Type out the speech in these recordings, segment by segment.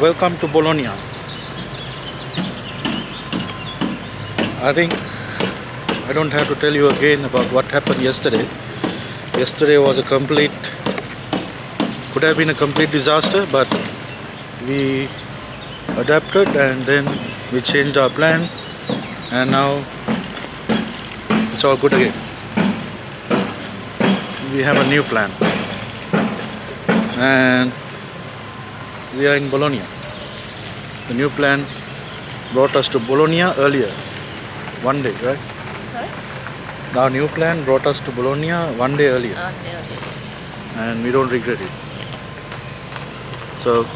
Welcome to Bologna. I think I don't have to tell you again about what happened yesterday. Yesterday was could have been a complete disaster, but we adapted and then we changed our plan, and now it's all good again. We have a new plan and we are in Bologna. The new plan brought us to Bologna earlier, one day, right? Sorry? Our new plan brought us to Bologna one day earlier, Yes. and we don't regret it. So,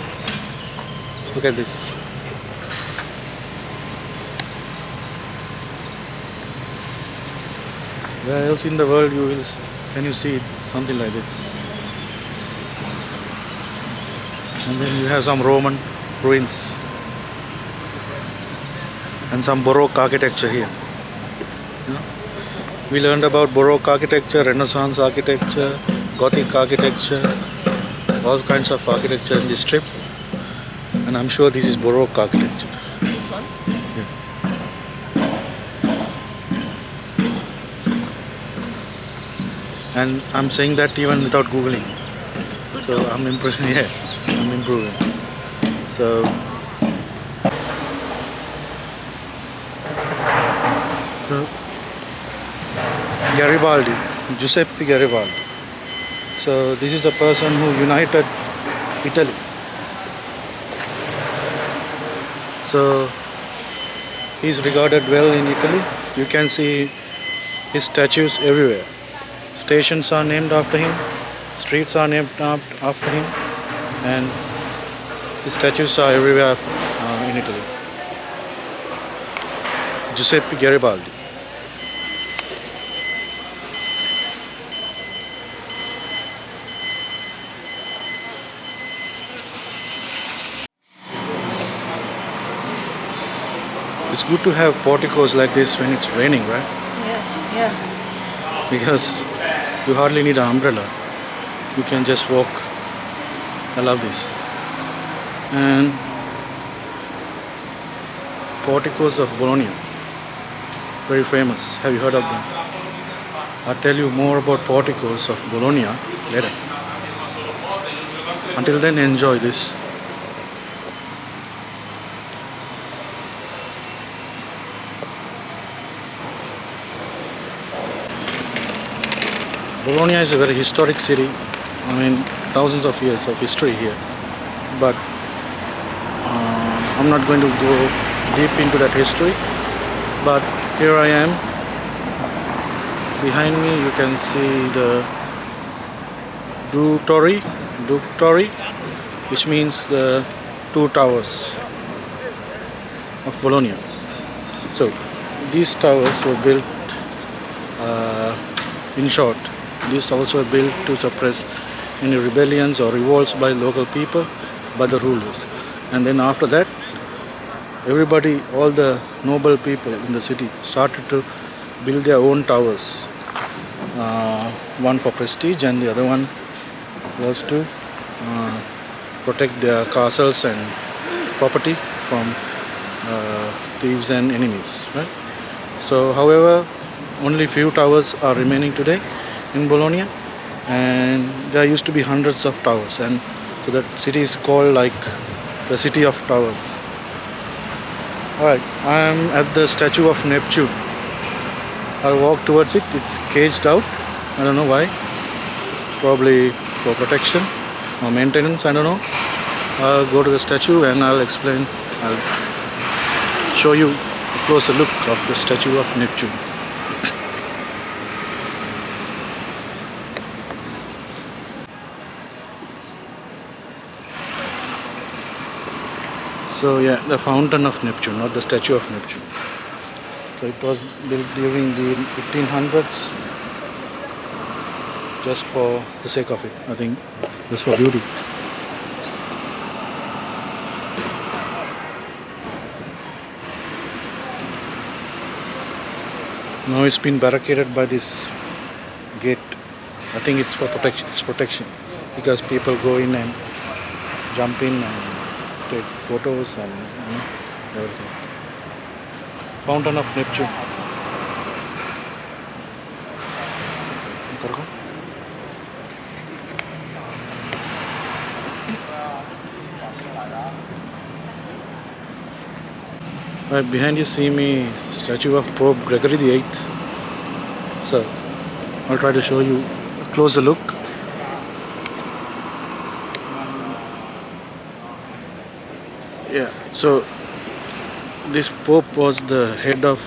look at this. Where else in the world can you see something like this? And then you have some Roman ruins and some Baroque architecture here. You know? We learned about Baroque architecture, Renaissance architecture, Gothic architecture, all kinds of architecture in this trip, and I'm sure this is Baroque architecture. This one? Yeah. And I'm saying that even without googling, so I'm improving. Yeah, I'm improving. So Garibaldi, Giuseppe Garibaldi. So this is the person who united Italy. So he's regarded well in Italy. You can see his statues everywhere. Stations are named after him, streets are named after him, and his statues are everywhere in Italy. Giuseppe Garibaldi. It's good to have porticos like this when it's raining, right? Yeah. Because you hardly need an umbrella. You can just walk. I love this. And porticos of Bologna, very famous. Have you heard of them? I'll tell you more about porticos of Bologna later. Until then, enjoy this. Bologna is a very historic city. I mean, thousands of years of history here. But I'm not going to go deep into that history. But here I am. Behind me you can see the Ductori, which means the two towers of Bologna. So these towers were built, in short, these towers were built to suppress any rebellions or revolts by local people, by the rulers. And then after that, everybody, all the noble people in the city started to build their own towers. One for prestige and the other one was to protect their castles and property from thieves and enemies, right? So, however, only few towers are remaining today in Bologna, and there used to be hundreds of towers, and so that city is called like the city of towers. Alright, I am at the statue of Neptune. I'll walk towards it. It's caged out. I don't know why. Probably for protection or maintenance, I don't know. I'll go to the statue and I'll show you a closer look of the statue of Neptune. So yeah, the fountain of Neptune, not the statue of Neptune. So it was built during the 1500s, just for the sake of it, I think, just for beauty. Now it's been barricaded by this gate. I think it's for protection. It's protection because people go in and jump in and take photos and everything. Fountain of Neptune. Right behind you see me statue of Pope Gregory the Eighth. So I'll try to show you a closer look. Yeah, so this Pope was the head of,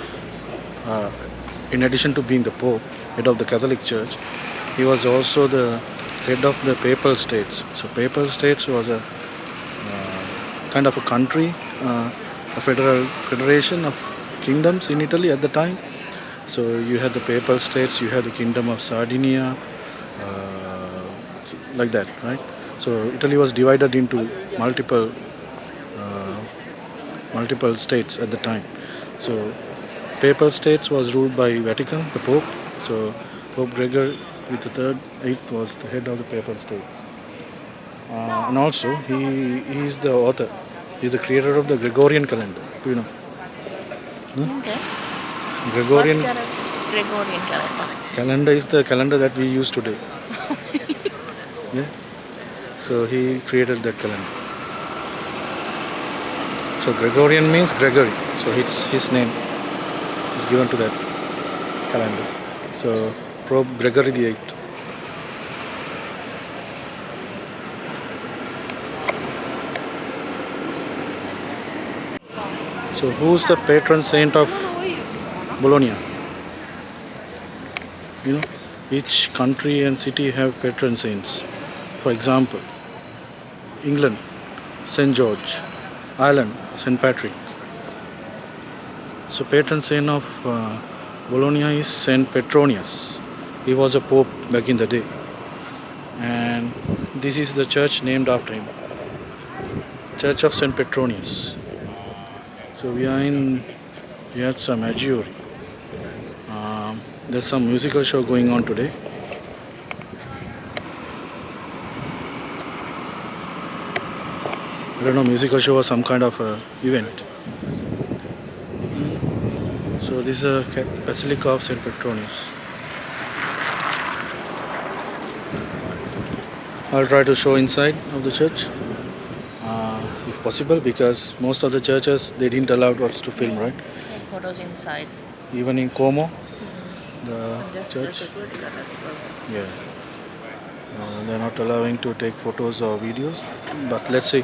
in addition to being the Pope, head of the Catholic Church, he was also the head of the Papal States. So Papal States was a kind of a country, a federation of kingdoms in Italy at the time. So you had the Papal States, you had the Kingdom of Sardinia, like that, right? So Italy was divided into multiple states at the time. So Papal States was ruled by Vatican, the Pope. So Pope Gregory the Third, Eighth was the head of the Papal States. And also he is the author. He's the creator of the Gregorian calendar. Do you know? Okay. Gregorian What's Gregorian calendar? calendar is the calendar that we use today. Yeah. So he created that calendar. So Gregorian means Gregory. So it's his name is given to that calendar. So Pope Gregory the Eighth. So who's the patron saint of Bologna? You know, each country and city have patron saints. For example, England, St. George. Ireland, St. Patrick. So patron saint of Bologna is St. Petronius. He was a pope back in the day. And this is the church named after him. Church of St. Petronius. So we have some Maggiore. There's some musical show going on today. I don't know, musical show or some kind of event. So this is a Basilica of St. Petronius. I'll try to show inside of the church, if possible, because most of the churches, they didn't allow us to film, right? Take photos inside. Even in Como, the And just the church, security guard as well. yeah, they're not allowing to take photos or videos, but let's see.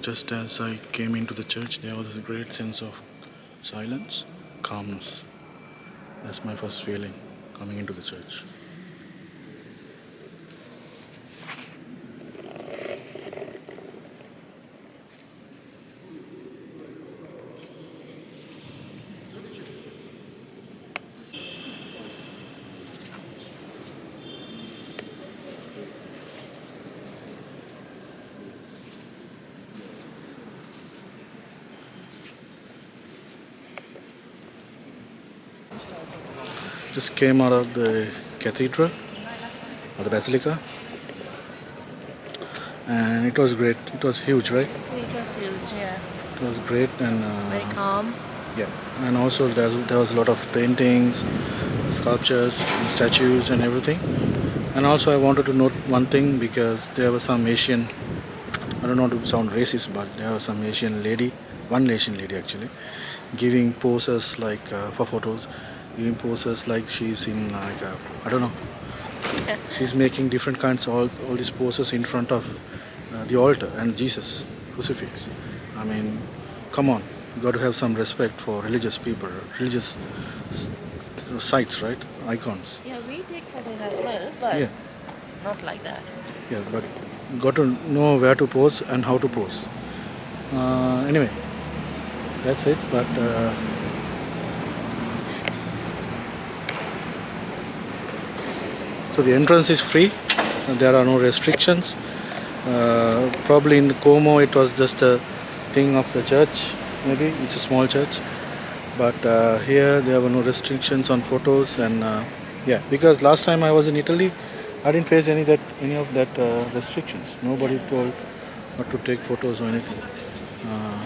just as I came into the church, there was a great sense of silence, calmness. That's my first feeling coming into the church. Just came out of the cathedral or the basilica, and it was great. It was huge, right? It was huge, yeah. It was great, and Very calm. yeah, and also there was a lot of paintings, sculptures, and statues, and everything. And also, I wanted to note one thing because there was some Asian. I don't want to sound racist, but there was some Asian lady, one Asian lady actually, giving poses like for photos, giving poses like she's in like I don't know. She's making different kinds of all these poses in front of the altar and Jesus crucifix. I mean, come on, you got to have some respect for religious people, religious sites, right? Icons. Yeah, we take photos as well, but Yeah, not like that. yeah, but you got to know where to pose and how to pose. Anyway, that's it. But so the entrance is free. There are no restrictions. Probably in Como it was just a thing of the church. Maybe it's a small church, but here there were no restrictions on photos and yeah. Because last time I was in Italy, I didn't face any of that restrictions. Nobody told not to take photos or anything. Uh,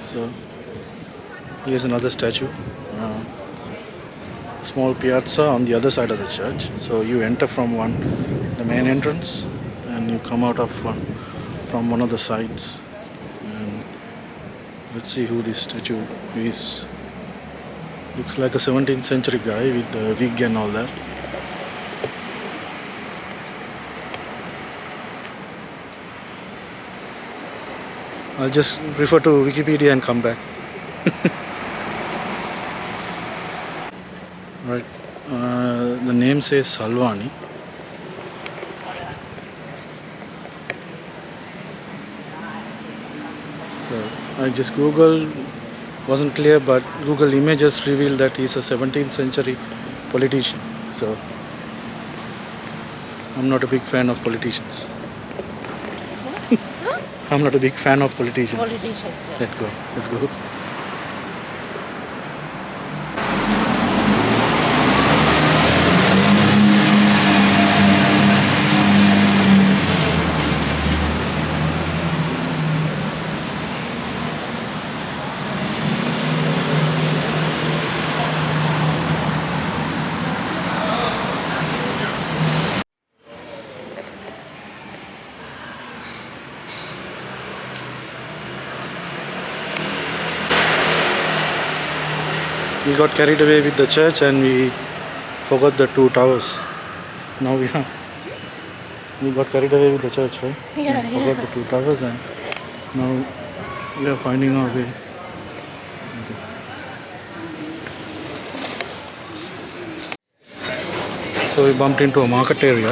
so here's another statue. Small piazza on the other side of the church. So you enter from the main entrance, and you come out of from one of the sides. And let's see who this statue is. Looks like a 17th century guy with the wig and all that. I'll just refer to Wikipedia and come back. Right. The name says Salvani. So I just Googled, wasn't clear, but Google Images revealed that he's a 17th century politician. So I'm not a big fan of politicians. I'm not a big fan of politicians. Politician. Yeah. Let's go. Let's go. We got carried away with the church and we forgot the two towers. Now we got carried away with the church, right? Yeah, We forgot the two towers and now we are finding our way. So we bumped into a market area,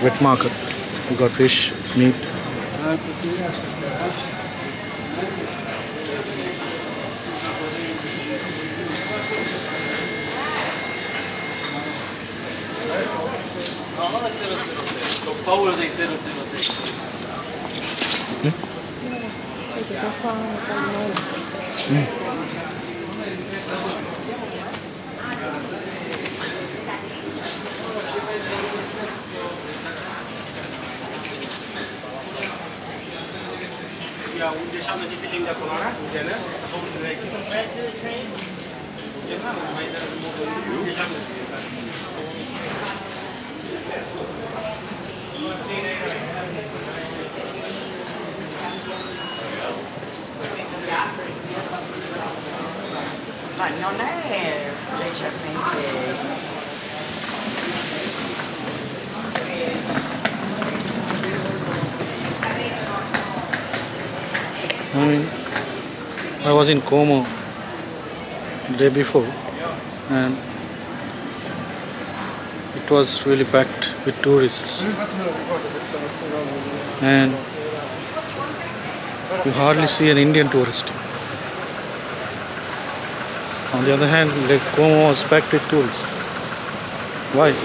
wet market. We got fish, meat. Ma non è leggermente... I was in Como the day before, and it was really packed with tourists, and you hardly see an Indian tourist. On the other hand, Lake Como was packed with tourists. Why?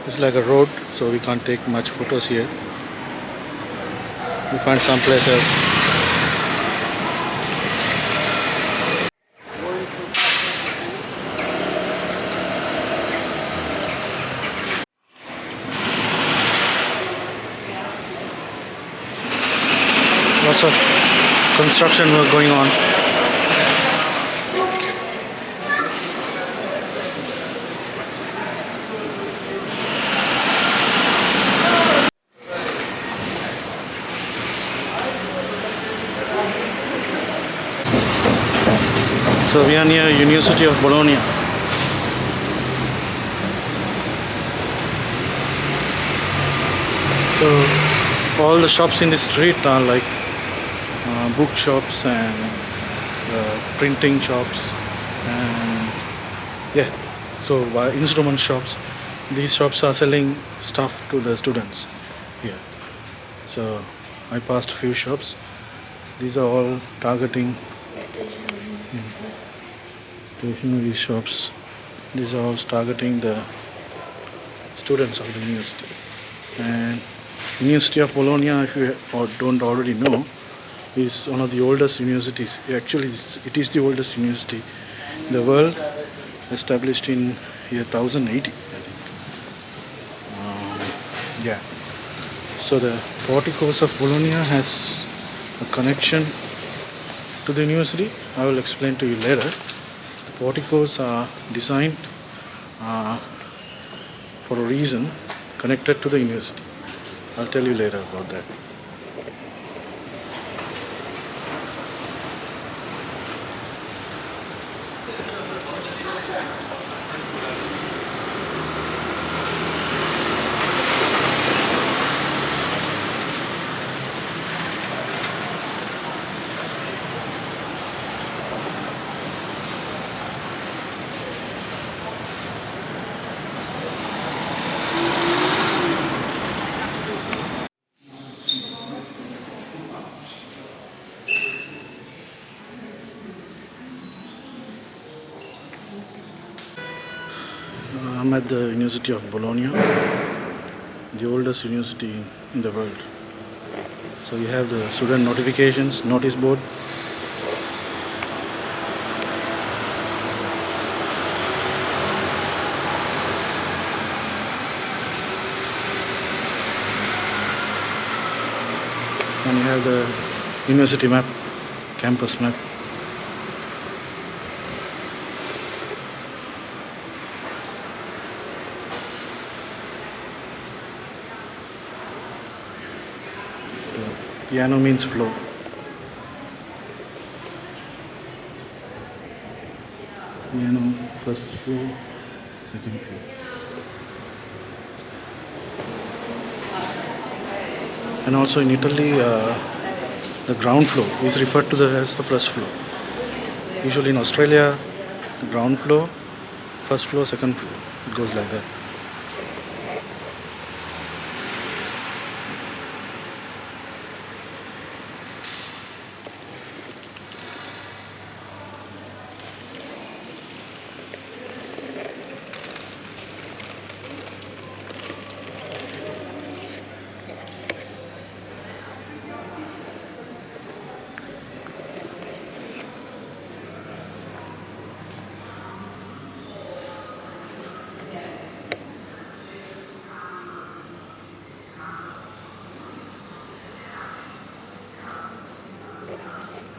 It's like a road, so we can't take much photos here. We find some place else. Lots of construction work going on. So we are near University of Bologna. So all the shops in the street are like book shops and printing shops and yeah, so instrument shops. These shops are selling stuff to the students here. So I passed a few shops. These are all targeting stationery shops. These are all targeting the students of the university. And University of Bologna, if you don't already know, is one of the oldest universities. Actually, it is the oldest university in the world, established in year 1080, I think. Yeah. So the Porticos of Bologna has a connection to the university. I will explain to you later. The porticos are designed for a reason connected to the university. I'll tell you later about that. I'm at the University of Bologna, the oldest university in the world. So you have the student notifications, notice board. And you have the university map, campus map. Piano means floor. Piano, first floor, second floor. And also in Italy, the ground floor is referred to as the first floor. Usually in Australia, the ground floor, first floor, second floor. It goes like that.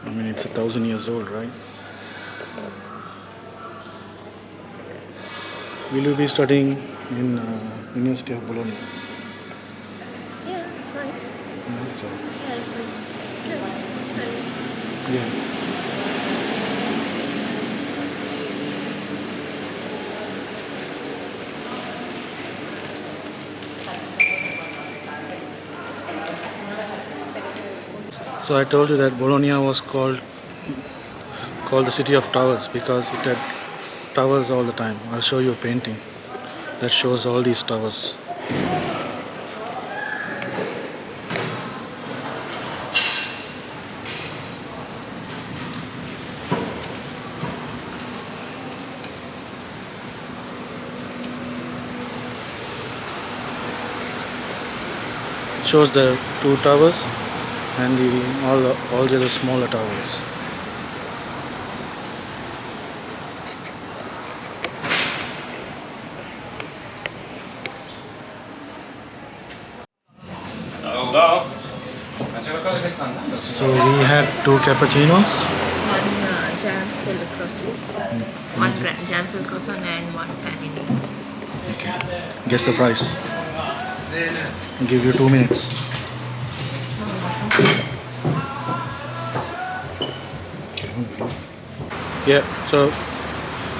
I mean, it's 1,000 years old, right? Will you be studying in University of Bologna? Yeah, it's nice. Nice, right? Yeah, good. Yeah. So I told you that Bologna was called the city of towers because it had towers all the time. I'll show you a painting that shows all these towers. It shows the two towers and all the other smaller towers. So we had two cappuccinos. One jam filled croissant. One jam filled croissant and one panini. Okay. Guess the price. I'll give you 2 minutes. Yeah, so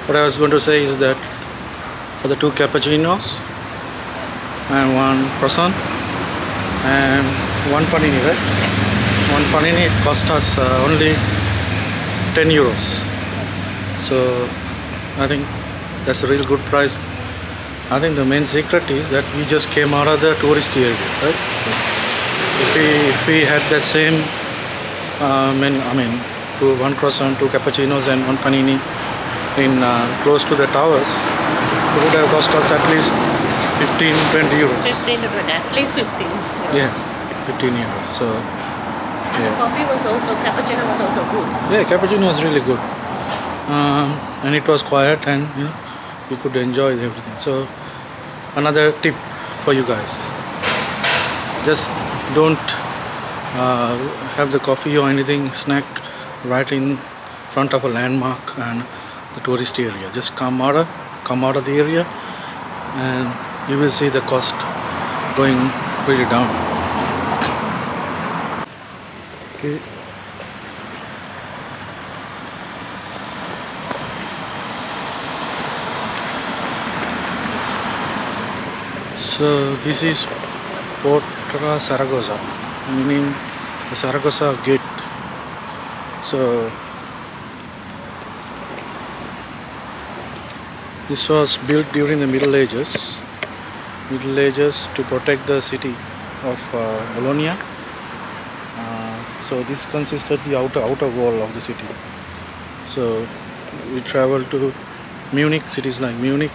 what I was going to say is that for the two cappuccinos and one croissant and one panini, right? One panini cost us only 10 euros. So I think that's a real good price. I think the main secret is that we just came out of the tourist area, right? If we had that same menu, I mean, one croissant, two cappuccinos, and one panini in close to the towers, it would have cost us at least 15-20 euros. 15 to 20, at least 15 euros. Yeah, 15 euros. So And the coffee was also, cappuccino was also good. yeah, cappuccino was really good, and it was quiet, and you could enjoy everything. So another tip for you guys: just don't have the coffee or anything snack right in front of a landmark and the tourist area. Just come out of the area, and you will see the cost going really down. Okay. So this is Porta Saragossa, meaning the Saragossa gate. So this was built during the Middle Ages to protect the city of Bologna. So this consisted the outer wall of the city. So we traveled to Munich, cities like Munich,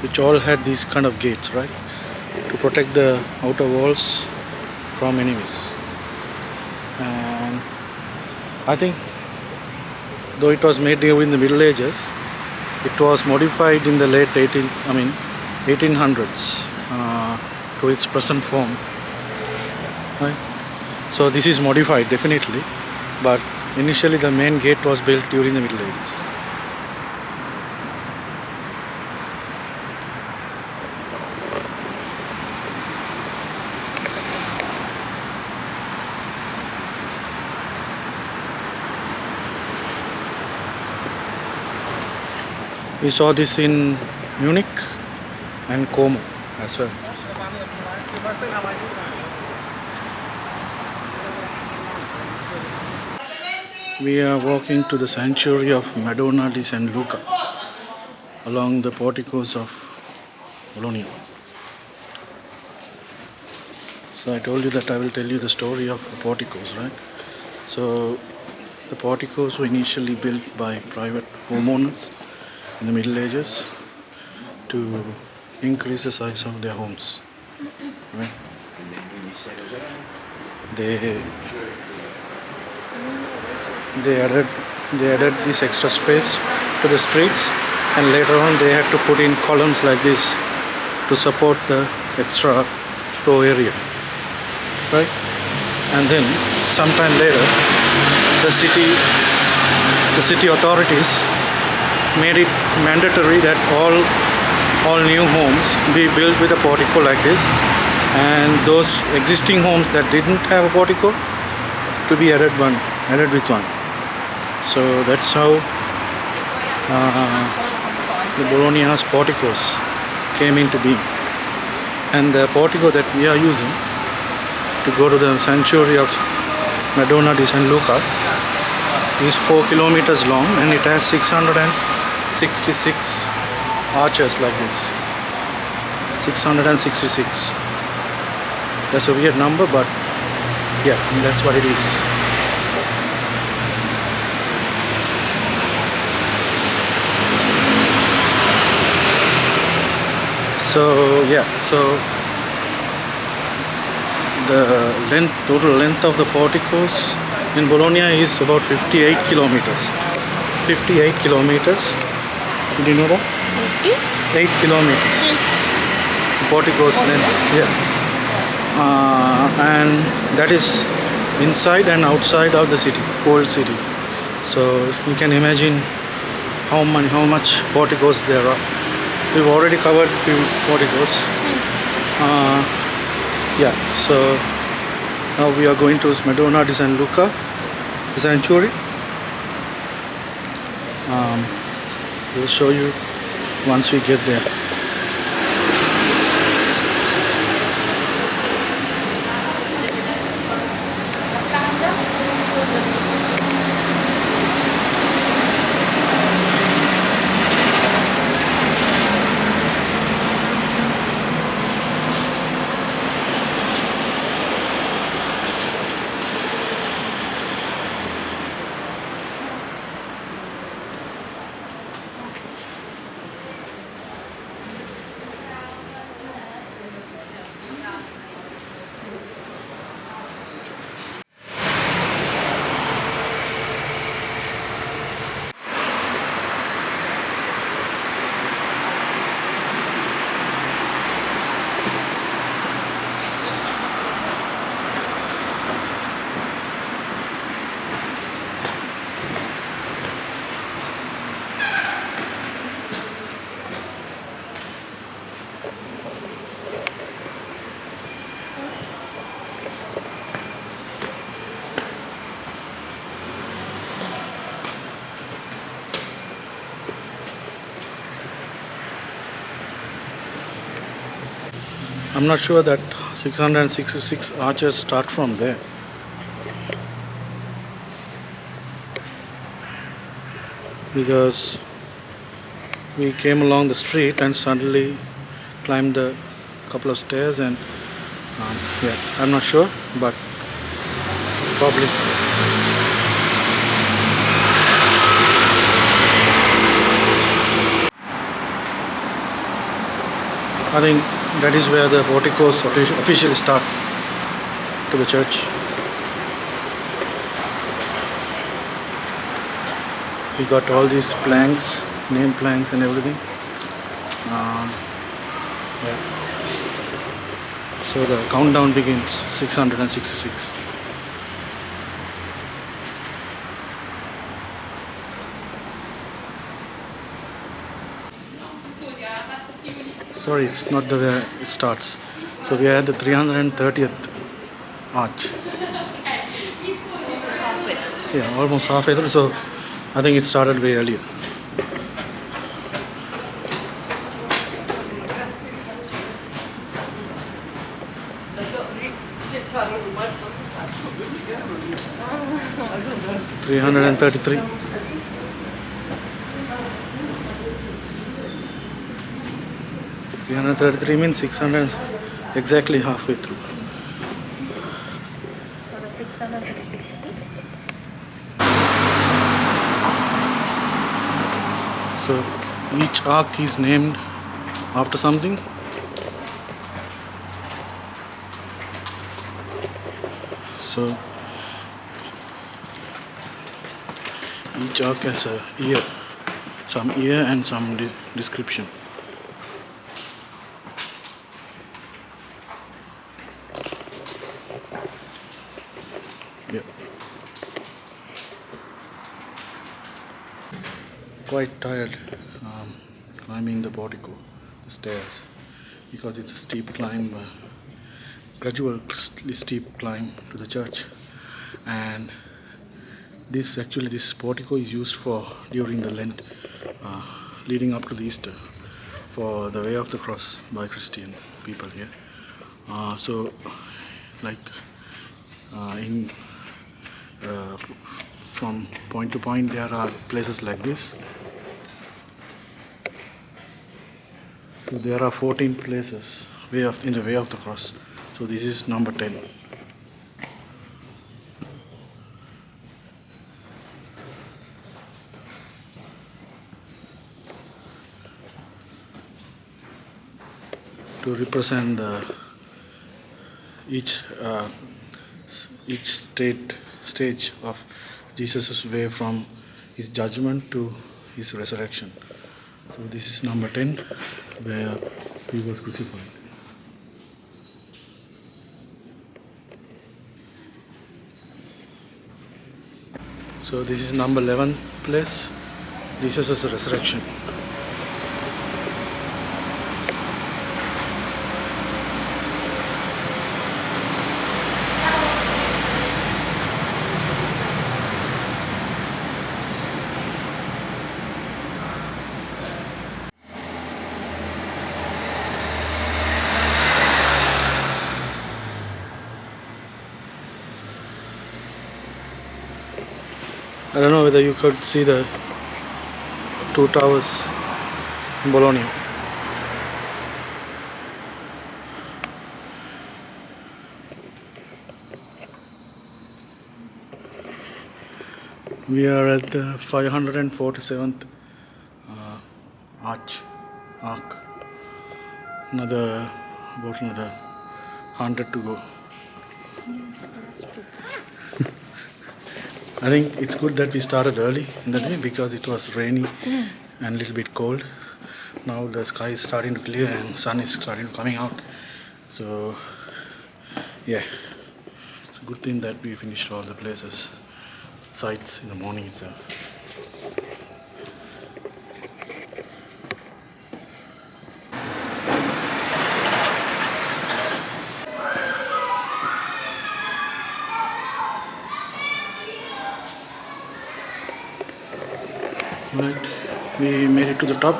which all had these kind of gates, right, to protect the outer walls from enemies. And I think, though it was made during the Middle Ages, it was modified in the late 1800s to its present form, right? So this is modified definitely, but initially the main gate was built during the Middle Ages. We saw this in Munich and Como as well. We are walking to the sanctuary of Madonna di San Luca along the porticos of Bologna. So I told you that I will tell you the story of the porticos, right? So the porticos were initially built by private homeowners in the Middle Ages to increase the size of their homes, right? They added this extra space to the streets, and later on they had to put in columns like this to support the extra flow area, right? And then sometime later the city authorities made it mandatory that all new homes be built with a portico like this, and those existing homes that didn't have a portico to be added with one. So that's how the Bologna's Porticos came into being. And the portico that we are using to go to the sanctuary of Madonna di San Luca is 4 kilometers long, and it has 666 arches like this. 666. That's a weird number, but yeah, that's what it is. So yeah, so the total length of the porticos in Bologna is about 58 kilometers. 58 kilometers. Did you know that? 8 kilometers. Porticos length. Yeah. And that is inside and outside of the city, old city. So you can imagine how much porticos there are. We've already covered few porticos. Yeah, so now we are going to Madonna di San Luca, the sanctuary. We'll show you once we get there. I'm not sure that 666 arches start from there. Because we came along the street and suddenly climbed a couple of stairs, and yeah, I'm not sure, but probably. I think that is where the porticos officially start to the church. We got all these planks, name planks and everything. Yeah. So the countdown begins, 666. Sorry, it's not the way it starts. So we are at the 330th arch. Yeah, almost halfway through. So I think it started way earlier. $333. 333 means 600, exactly halfway through. So that's 666. So each arc is named after something. So each arc has a year, some year and some description. Yeah. Quite tired climbing the portico, the stairs, because it's a steep climb, gradual steep climb to the church, and This portico is used for during the Lent, leading up to the Easter, for the way of the cross by Christian people here. So, like in from point to point, there are places like this. So there are 14 places in the way of the cross. So this is number 10. To represent each stage of Jesus' way from his judgment to his resurrection. So this is number 10, where he was crucified. So this is number 11 place, Jesus' resurrection. I don't know whether you could see the two towers in Bologna. We are at the 547th arc. About another 100 to go. I think it's good that we started early in the day because it was rainy and a little bit cold. Now the sky is starting to clear and sun is starting to coming out. So yeah, it's a good thing that we finished all the places, sites in the morning itself. Right, we made it to the top.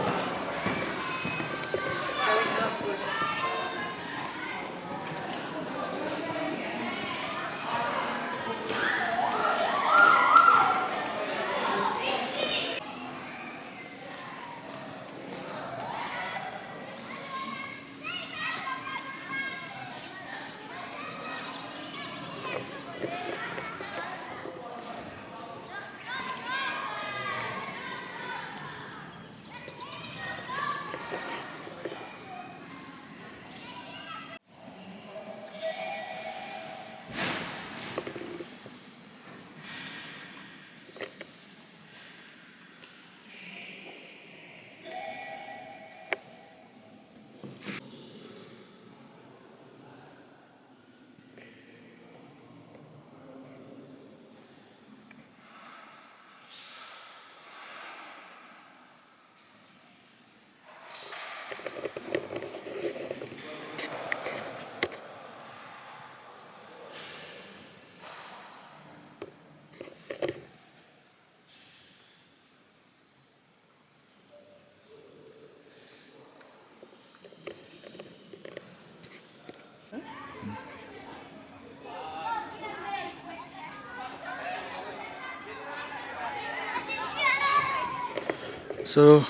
So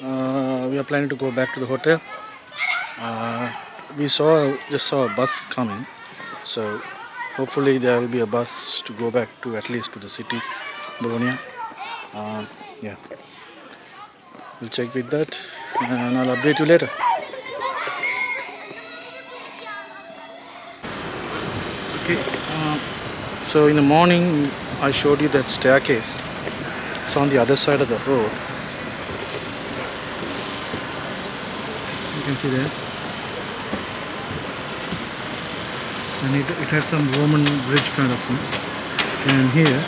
we are planning to go back to the hotel. We just saw a bus coming, so hopefully there will be a bus to go back to at least to the city, Bologna. Yeah, we'll check with that and I'll update you later. Okay, so in the morning I showed you that staircase. It's on the other side of the road. You can see there. And it had some Roman bridge kind of thing. And here,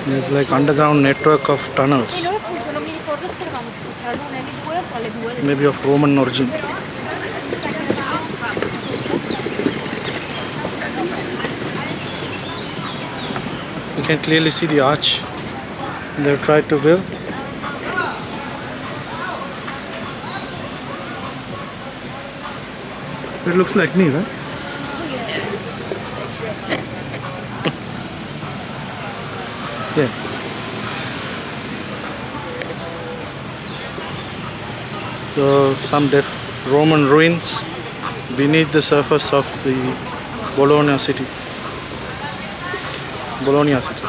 there's like underground network of tunnels. Maybe of Roman origin. You can clearly see the arch they've tried to build. It looks like me, right? Yeah. So some Roman ruins beneath the surface of the Bologna city. Bologna city.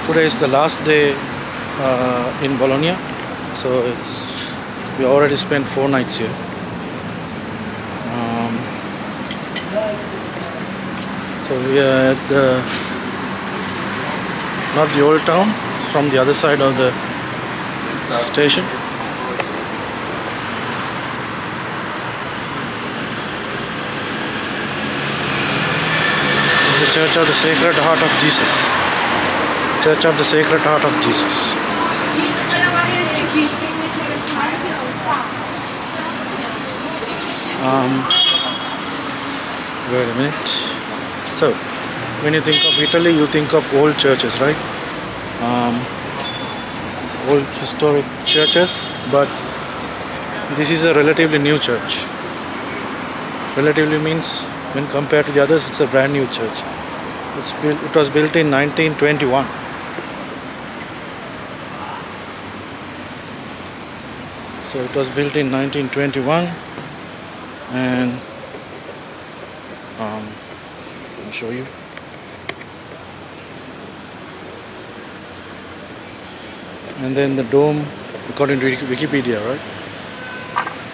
Today is the last day in Bologna, so we already spent 4 nights here. So we are at not the old town, from the other side of the station. This is the Church of the Sacred Heart of Jesus. Church of the Sacred Heart of Jesus. Wait a minute. So, when you think of Italy, you think of old churches, right? Old historic churches, but this is a relatively new church. Relatively means when compared to the others, it's a brand new church. It was built in 1921. So it was built in 1921, and I'll show you. And then the dome, according to Wikipedia, right?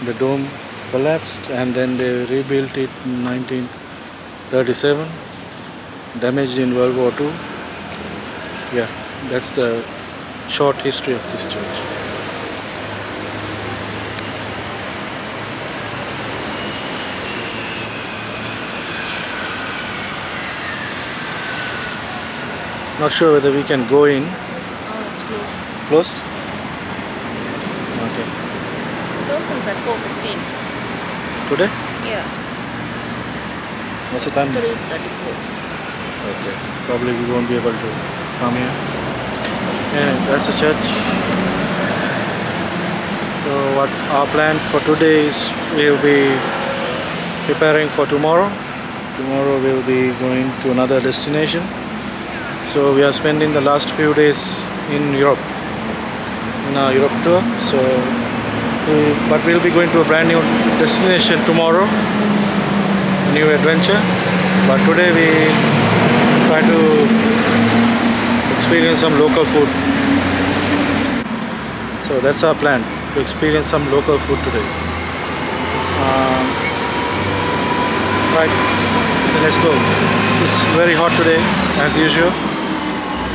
The dome collapsed, and then they rebuilt it in 1937. Damaged in World War II. Yeah, that's the short history of this church. Not sure whether we can go in. Oh, it's closed. Closed? Okay. It opens at 4:15. Today? Yeah. What's the time? 3:34. Okay. Probably we won't be able to come here. Yeah, that's the church. So what's our plan for today is we'll be preparing for tomorrow. Tomorrow we'll be going to another destination. So we are spending the last few days in Europe, in our Europe tour. So, but we'll be going to a brand new destination tomorrow, a new adventure. But today we try to experience some local food. So that's our plan, to experience some local food today. Right, then let's go. It's very hot today, as usual.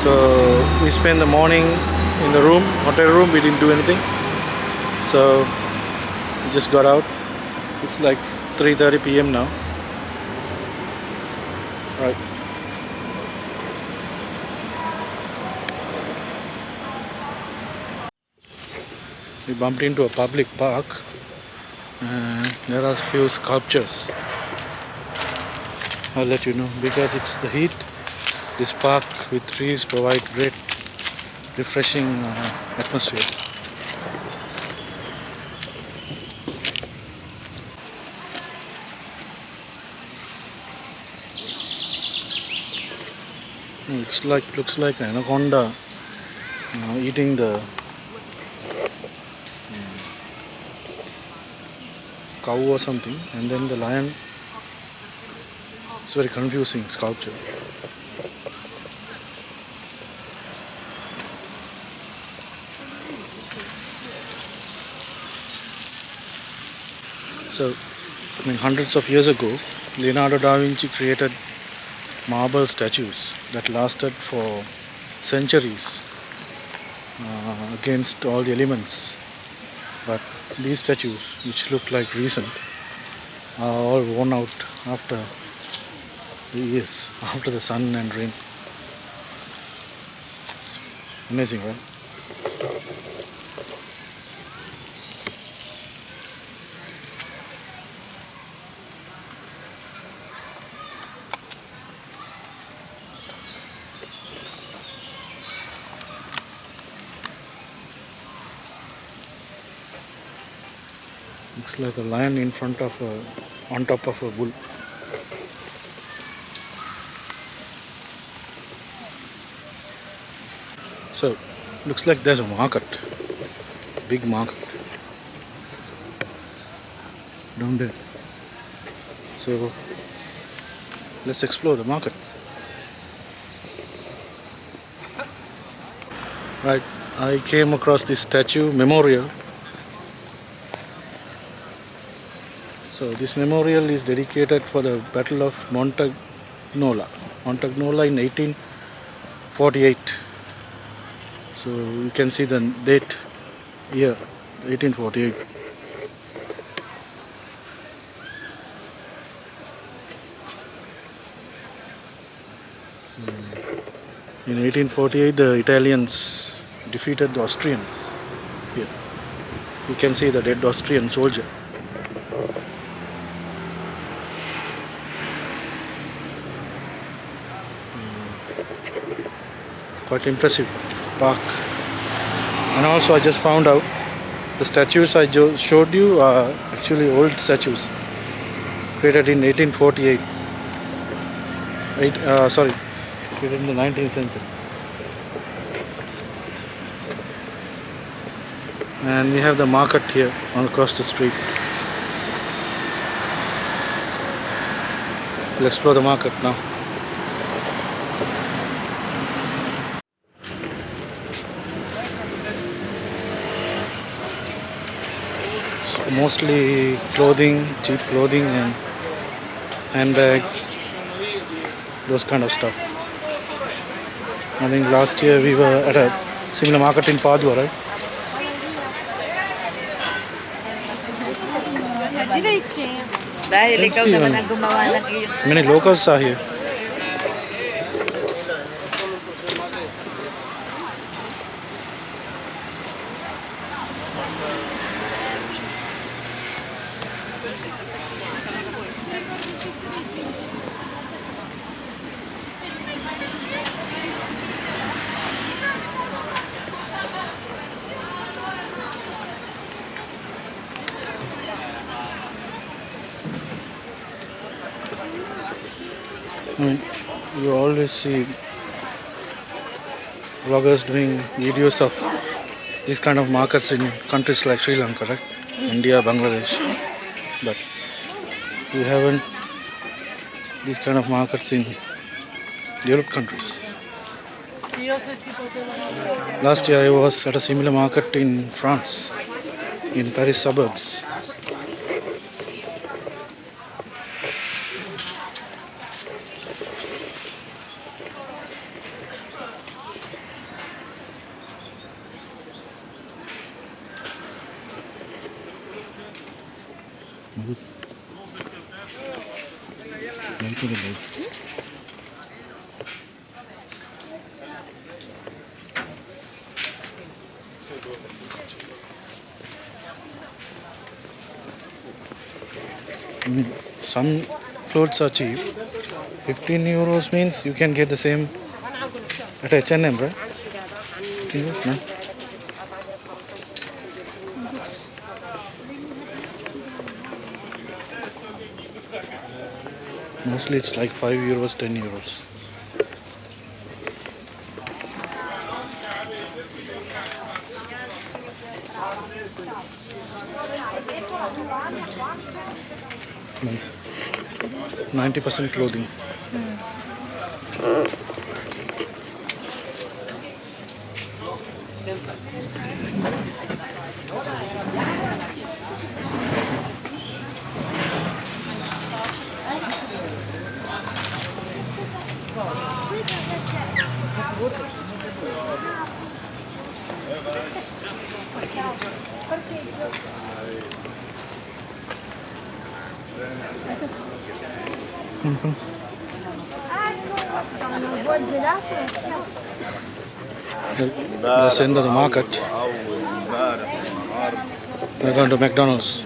So we spent the morning in the room, hotel room. We didn't do anything. So we just got out. It's like 3:30 p.m. now. Right. We bumped into a public park, and there are a few sculptures. I'll let you know, because it's the heat. This park with trees provide great refreshing atmosphere. Looks like an anaconda eating the cow or something, and then the lion. It's very confusing sculpture. So, hundreds of years ago, Leonardo da Vinci created marble statues that lasted for centuries against all the elements. But these statues, which look like recent, are all worn out after the years, after the sun and rain. Amazing, right? Looks like a lion in front of on top of a bull. So, looks like there's a market, big market down there. So, let's explore the market. Right, I came across this statue memorial. So this memorial is dedicated for the Battle of Montagnola in 1848. So you can see the date here, 1848. In 1848, the Italians defeated the Austrians. Here, you can see the dead Austrian soldier. Quite impressive park. And also I just found out the statues I showed you are actually old statues created in 1848. Created in the 19th century. And we have the market here all across the street. We'll explore the market now. So mostly clothing, cheap clothing and handbags, those kind of stuff. I think last year we were at a similar market in Padua, right? Dahil ikaw naman Even ang gumawa ng iyong... many locals are here. I mean, you always see vloggers doing videos of these kind of markets in countries like Sri Lanka, right? India, Bangladesh. But we haven't these kind of markets in developed countries. Last year I was at a similar market in France, in Paris suburbs. Some clothes are cheap. 15 euros means you can get the same at H&M, right? 15 euros, no? Mostly it's like 5 euros, 10 euros. Like 90% clothing. That's the end of the market. We're going to McDonald's,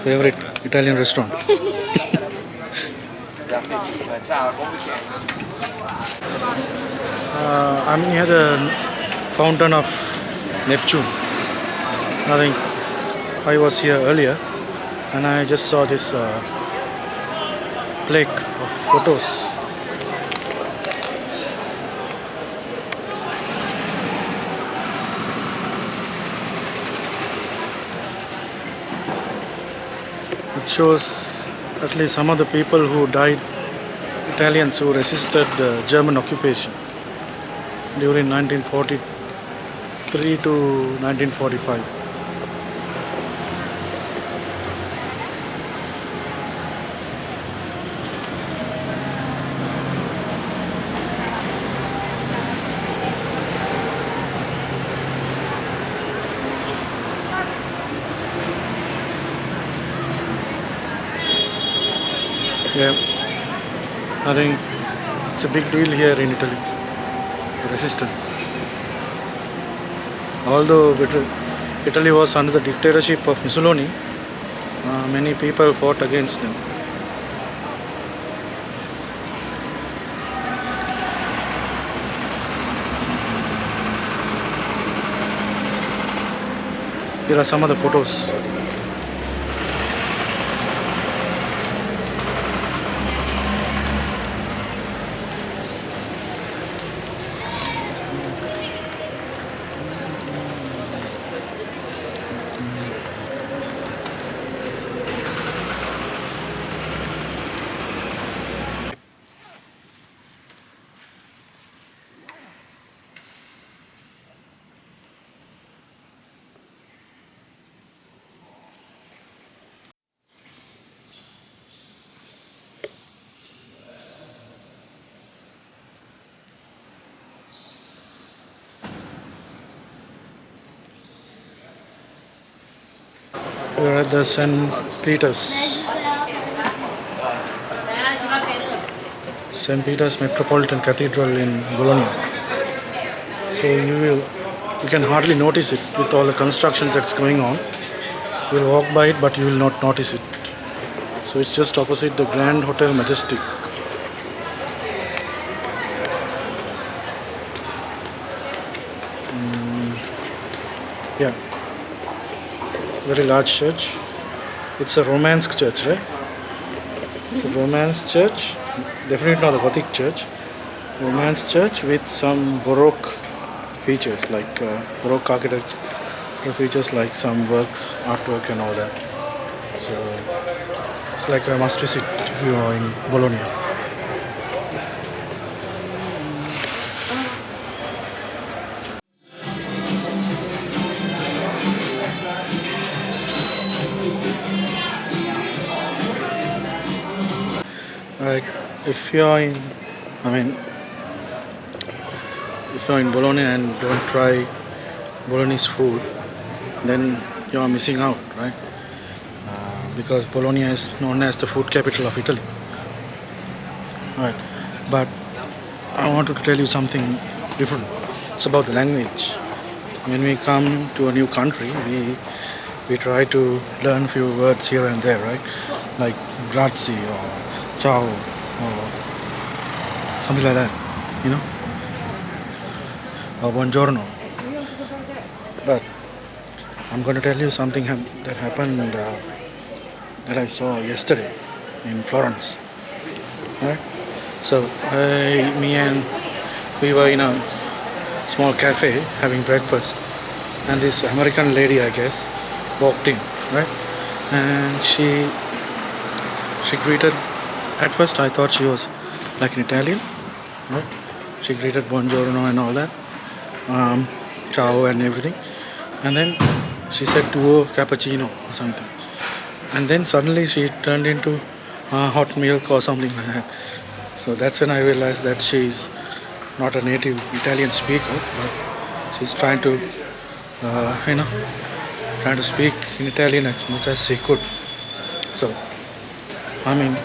favorite Italian restaurant. I'm near the fountain of Neptune. I think I was here earlier and I just saw this plaque of photos. It shows at least some of the people who died, Italians who resisted the German occupation during 1943 to 1945. Yeah, I think it's a big deal here in Italy, the resistance. Although Italy was under the dictatorship of Mussolini, many people fought against him. Here are some of the photos. We're at the St. Peter's Metropolitan Cathedral in Bologna. So you can hardly notice it with all the construction that's going on. You'll walk by it, but you will not notice it. So it's just opposite the Grand Hotel Majestic. Yeah, very large church. It's a Romance church, right? It's a Romance church, definitely not a Gothic church. Romance church with some Baroque features, like Baroque architecture features, like some works, artwork, and all that. So it's like a must visit if you are in Bologna. Like if you're in, if you're in Bologna and don't try Bolognese food, then you are missing out, right? Because Bologna is known as the food capital of Italy, right? But I want to tell you something different. It's about the language. When we come to a new country, we try to learn few words here and there, right? Like grazie or ciao or something like that, you know, or buongiorno. But I'm going to tell you something that happened that I saw yesterday in Florence. Right? So we were in a small cafe having breakfast, and this American lady, I guess, walked in, right? And she greeted. At first, I thought she was like an Italian, right? She greeted buongiorno and all that, ciao and everything, and then she said duo cappuccino or something, and then suddenly she turned into hot milk or something like that. So that's when I realized that she's not a native Italian speaker, but she's trying to, trying to speak in Italian as much as she could. So I mean,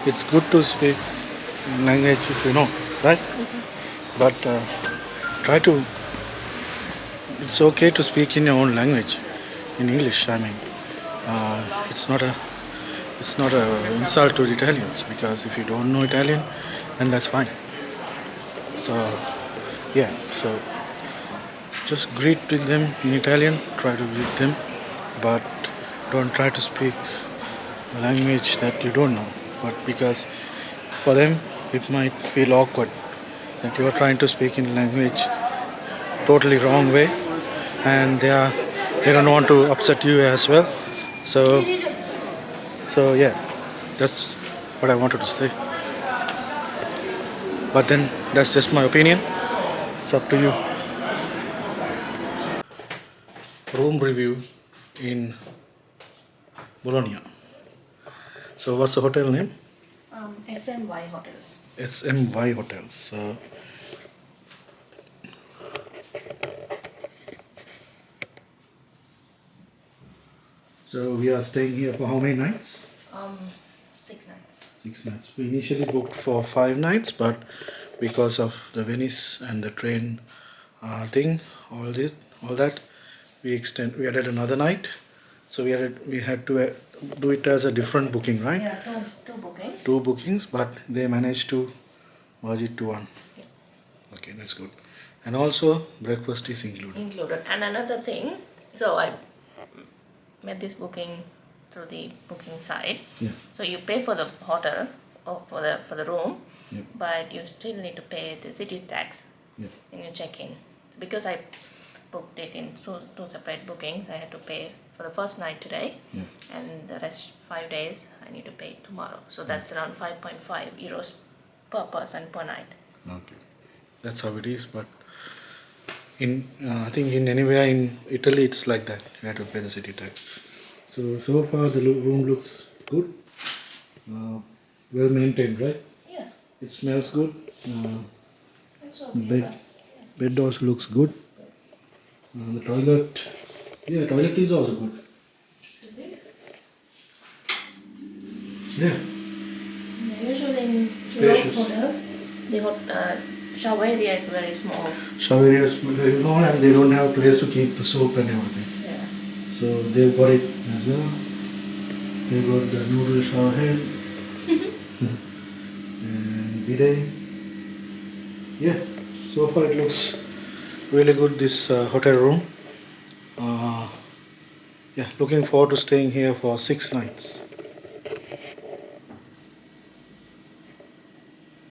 it's good to speak language if you know, right? But try to. It's okay to speak in your own language, in English. I mean, it's not a. It's not a insult to the Italians because if you don't know Italian, then that's fine. So, yeah. So just greet with them in Italian. Try to greet them, but don't try to speak a language that you don't know. But because for them it might feel awkward that you are trying to speak in language totally wrong way, and they don't want to upset you as well. So yeah, that's what I wanted to say. But then that's just my opinion. It's up to you. Room review in Bologna. So what's the hotel name? SMY Hotels. SMY Hotels. So we are staying here for how many nights? 6 nights. 6 nights. We initially booked for 5 nights, but because of the Venice and the train thing, all that, we added another night. So we had to do it as a different booking, right? Yeah, two bookings. 2 bookings, but they managed to merge it to one. Yeah. Okay, that's good. And also breakfast is included. And another thing, so I made this booking through the booking site. Yeah. So you pay for the hotel or for the room, Yep. but you still need to pay the city tax Yeah. when you check in. So because I booked it in two separate bookings, I had to pay for the first night today, Yeah. and the rest 5 days I need to pay tomorrow. So that's around 5.5 euros per person per night. Okay, that's how it is. But in I think in anywhere in Italy it's like that. You have to pay the city tax. So far the room looks good. Well maintained, right? Yeah, It smells good. it's okay. Bed also looks good. The toilet, yeah, toilet is also good. Yeah. Usually in Spacious. hotels, the shower area is very small. Shower area is very small and they don't have a place to keep the soap and everything. Yeah. So they've got it as well. They've got the noodle shower head and bidet. Yeah, so far it looks really good, this hotel room. Yeah, looking forward to staying here for 6 nights.